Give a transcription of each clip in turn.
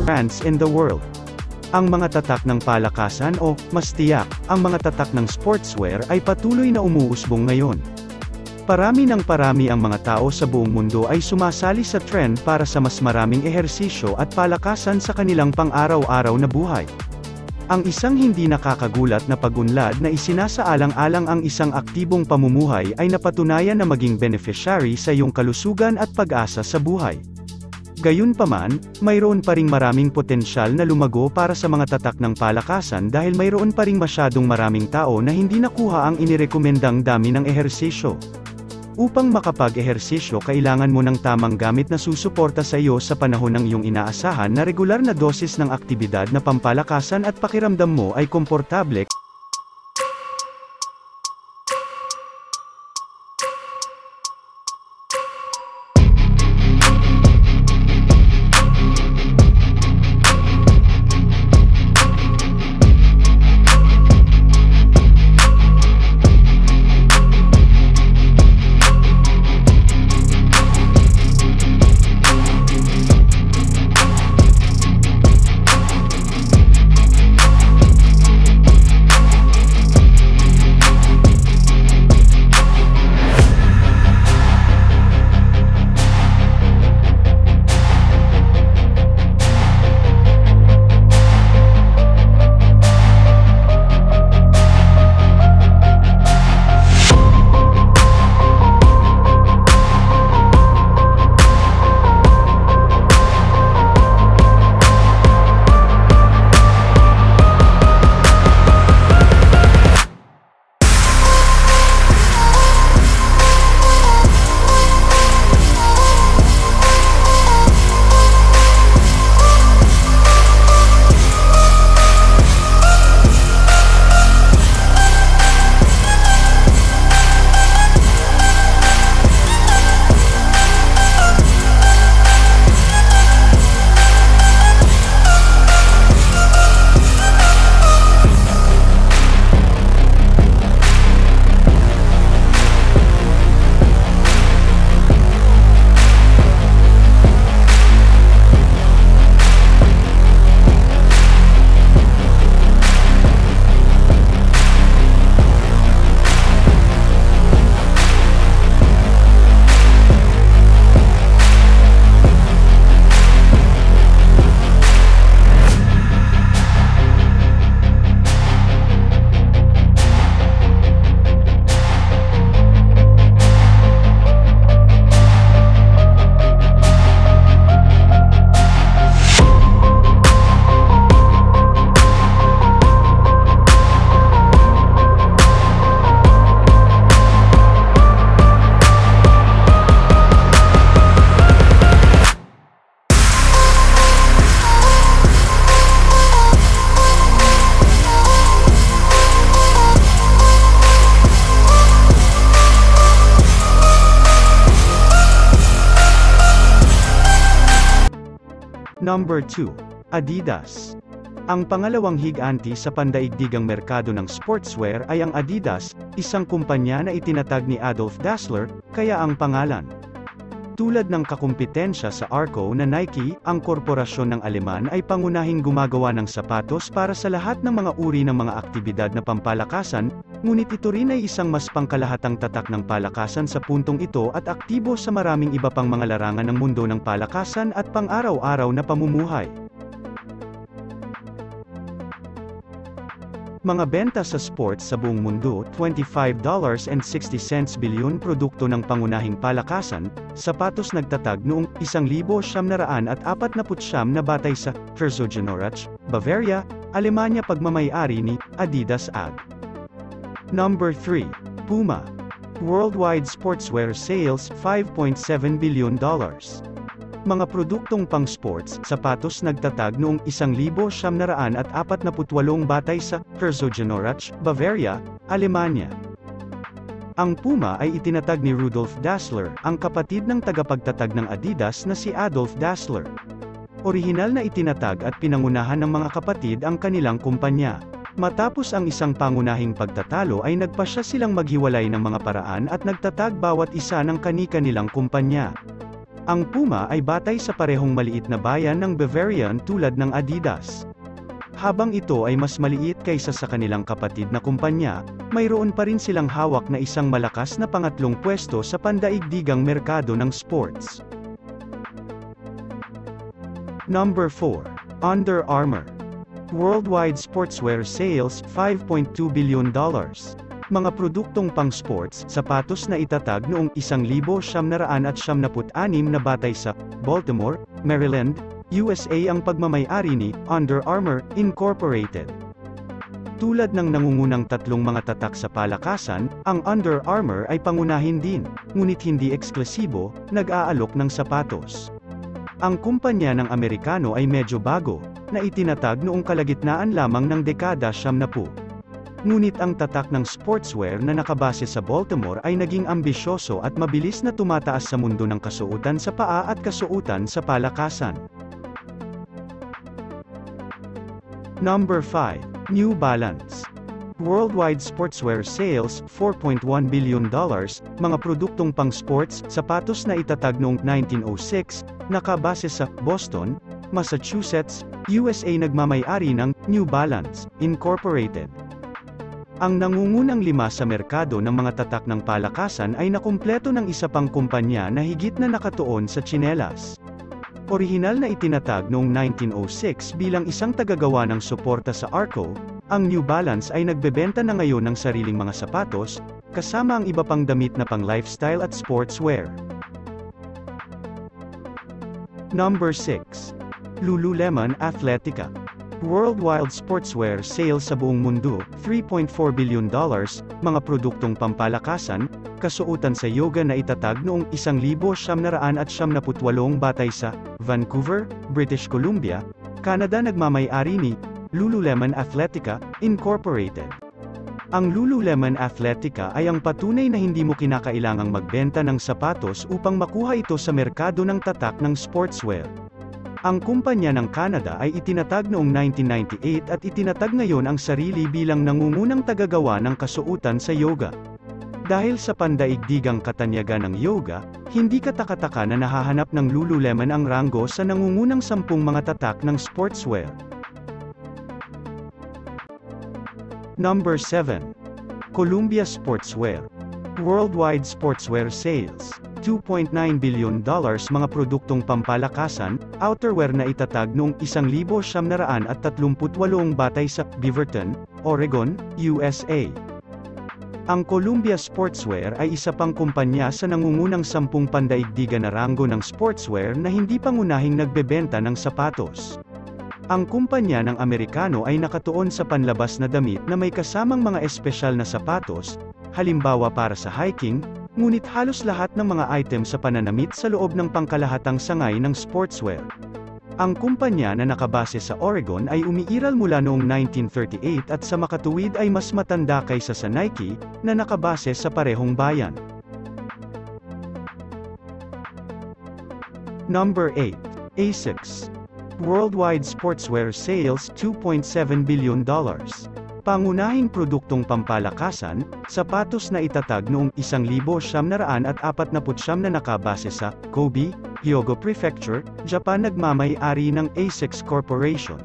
brands in the world. Ang mga tatak ng palakasan o, mas tiyak, ang mga tatak ng sportswear ay patuloy na umuusbong ngayon. Parami ang mga tao sa buong mundo ay sumasali sa trend para sa mas maraming ehersisyo at palakasan sa kanilang pang-araw-araw na buhay. Ang isang hindi nakakagulat na pag-unlad na isinasaalang-alang ang isang aktibong pamumuhay ay napatunayan na maging beneficiary sa iyong kalusugan at pag-asa sa buhay. Gayunpaman, mayroon pa ring maraming potensyal na lumago para sa mga tatak ng palakasan dahil mayroon pa ring masyadong maraming tao na hindi nakuha ang inirekomendang dami ng ehersisyo. Upang makapag-ehersisyo kailangan mo ng tamang gamit na susuporta sa iyo sa panahon ng iyong inaasahan na regular na dosis ng aktibidad na pampalakasan at pakiramdam mo ay komportable. Number 2. Adidas. Ang pangalawang higanti sa pandaigdigang merkado ng sportswear ay ang Adidas, isang kumpanya na itinatag ni Adolf Dassler, kaya ang pangalan. Tulad ng kakumpetensya sa Arco na Nike, ang korporasyon ng Aleman ay pangunahing gumagawa ng sapatos para sa lahat ng mga uri ng mga aktibidad na pampalakasan, ngunit ito rin ay isang mas pangkalahatang tatak ng palakasan sa puntong ito at aktibo sa maraming iba pang mga larangan ng mundo ng palakasan at pang-araw-araw na pamumuhay. Mga benta sa sports sa buong mundo, $25.60 bilyon produkto ng pangunahing palakasan, sapatos nagtatag noong 1949 na batay sa Herzogenaurach, Bavaria, Alemanya pagmamay-ari ni Adidas AG. Number 3. Puma. Worldwide sportswear sales $5.7 billion. Mga produktong pang-sports, sapatos nagtatag noong 1948 batay sa Herzogenaurach, Bavaria, Alemanya. Ang Puma ay itinatag ni Rudolf Dassler, ang kapatid ng tagapagtatag ng Adidas na si Adolf Dassler. Orihinal na itinatag at pinangunahan ng mga kapatid ang kanilang kumpanya. Matapos ang isang pangunahing pagtatalo ay nagpasya silang maghiwalay ng mga paraan at nagtatag bawat isa ng kani-kanilang kumpanya. Ang Puma ay batay sa parehong maliit na bayan ng Bavarian tulad ng Adidas. Habang ito ay mas maliit kaysa sa kanilang kapatid na kumpanya, mayroon pa rin silang hawak na isang malakas na pangatlong pwesto sa pandaigdigang merkado ng sports. Number 4. Under Armour. Worldwide sportswear sales, $5.2 billion. Mga produktong pang-sports, sapatos na itatag noong 1976 na batay sa Baltimore, Maryland, USA ang pagmamay-ari ni Under Armour, Incorporated. Tulad ng nangungunang tatlong mga tatak sa palakasan, ang Under Armour ay pangunahin din, ngunit hindi eksklusibo, nag-aalok ng sapatos. Ang kumpanya ng Amerikano ay medyo bago, na itinatag noong kalagitnaan lamang ng dekada 70. Ngunit ang tatak ng sportswear na nakabase sa Baltimore ay naging ambisyoso at mabilis na tumataas sa mundo ng kasuotan sa paa at kasuotan sa palakasan. Number 5. New Balance. Worldwide sportswear sales, $4.1 billion, mga produktong pang-sports, sapatos na itatag noong 1906, nakabase sa Boston, Massachusetts, USA nagmamay-ari ng New Balance, Incorporated. Ang nangungunang 5 sa merkado ng mga tatak ng palakasan ay nakumpleto ng isa pang kumpanya na higit na nakatuon sa tsinelas. Orihinal na itinatag noong 1906 bilang isang tagagawa ng suporta sa Arco, ang New Balance ay nagbebenta na ngayon ng sariling mga sapatos, kasama ang iba pang damit na pang-lifestyle at sportswear. Number 6. Lululemon Athletica. Worldwide sportswear sales sa buong mundo, $3.4 billion, mga produktong pampalakasan, kasuotan sa yoga na itatag noong 1978 batay sa Vancouver, British Columbia, Canada nagmamay-ari ni Lululemon Athletica, Incorporated. Ang Lululemon Athletica ay ang patunay na hindi mo kinakailangang magbenta ng sapatos upang makuha ito sa merkado ng tatak ng sportswear. Ang kumpanya ng Canada ay itinatag noong 1998 at itinatag ngayon ang sarili bilang nangungunang tagagawa ng kasuotan sa yoga. Dahil sa pandaigdigang katanyagan ng yoga, hindi katakataka na nahahanap ng Lululemon ang ranggo sa nangungunang 10 mga tatak ng sportswear. Number 7. Columbia Sportswear. Worldwide sportswear sales, $2.9 billion, mga produktong pampalakasan, outerwear na itatag noong 1938 batay sa Beaverton, Oregon, USA. Ang Columbia Sportswear ay isa pang kumpanya sa nangungunang 10 pandaigdigan na ranggo ng sportswear na hindi pangunahing nagbebenta ng sapatos. Ang kumpanya ng Amerikano ay nakatuon sa panlabas na damit na may kasamang mga espesyal na sapatos, halimbawa para sa hiking, ngunit halos lahat ng mga item sa pananamit sa loob ng pangkalahatang sangay ng sportswear. Ang kumpanya na nakabase sa Oregon ay umiiral mula noong 1938 at sa makatuwid ay mas matanda kaysa sa Nike, na nakabase sa parehong bayan. Number 8. ASICS. Worldwide sportswear sales, $2.7 billion. Pangunahing produktong pampalakasan, sapatos na itatag noong 1949 na nakabase sa Kobe, Hyogo Prefecture, Japan nagmamay-ari ng ASICS Corporation.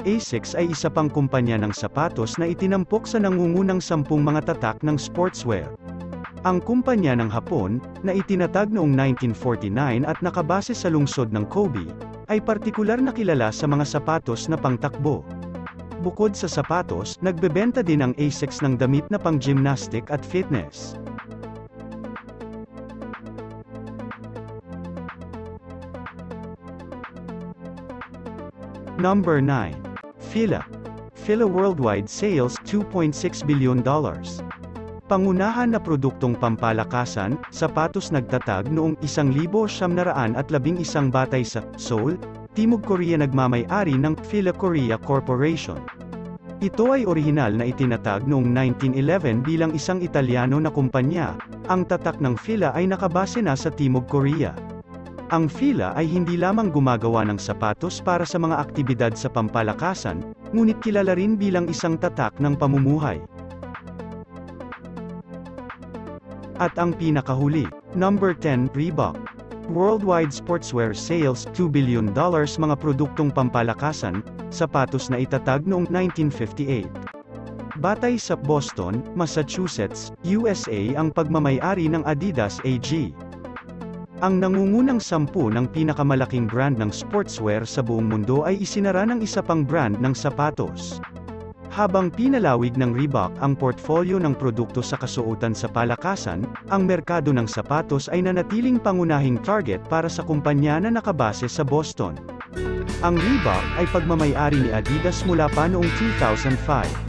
ASICS ay isa pang kumpanya ng sapatos na itinampok sa nangungunang 10 mga tatak ng sportswear. Ang kumpanya ng Hapon, na itinatag noong 1949 at nakabase sa lungsod ng Kobe, ay partikular na kilala sa mga sapatos na pangtakbo. Bukod sa sapatos, nagbebenta din ang ASICS ng damit na pang-gymnastic at fitness. Number 9. Fila. Fila worldwide sales, $2.6 billion. Pangunahan na produktong pampalakasan, sapatos nagtatag noong 1911 batay sa Seoul, Timog Korea nagmamay-ari ng Fila Korea Corporation. Ito ay orihinal na itinatag noong 1911 bilang isang Italyano na kumpanya. Ang tatak ng Fila ay nakabase na sa Timog Korea. Ang Fila ay hindi lamang gumagawa ng sapatos para sa mga aktibidad sa pampalakasan, ngunit kilala rin bilang isang tatak ng pamumuhay. At ang pinakahuli, number 10, Reebok. Worldwide sportswear sales, $2 billion mga produktong pampalakasan, sapatos na itatag noong 1958. Batay sa Boston, Massachusetts, USA ang pagmamay-ari ng Adidas AG. Ang nangungunang 10 ng pinakamalaking brand ng sportswear sa buong mundo ay isinara ng isa pang brand ng sapatos. Habang pinalawig ng Reebok ang portfolio ng produkto sa kasuotan sa palakasan, ang merkado ng sapatos ay nanatiling pangunahing target para sa kumpanya na nakabase sa Boston. Ang Reebok ay pagmamay-ari ni Adidas mula pa noong 2005.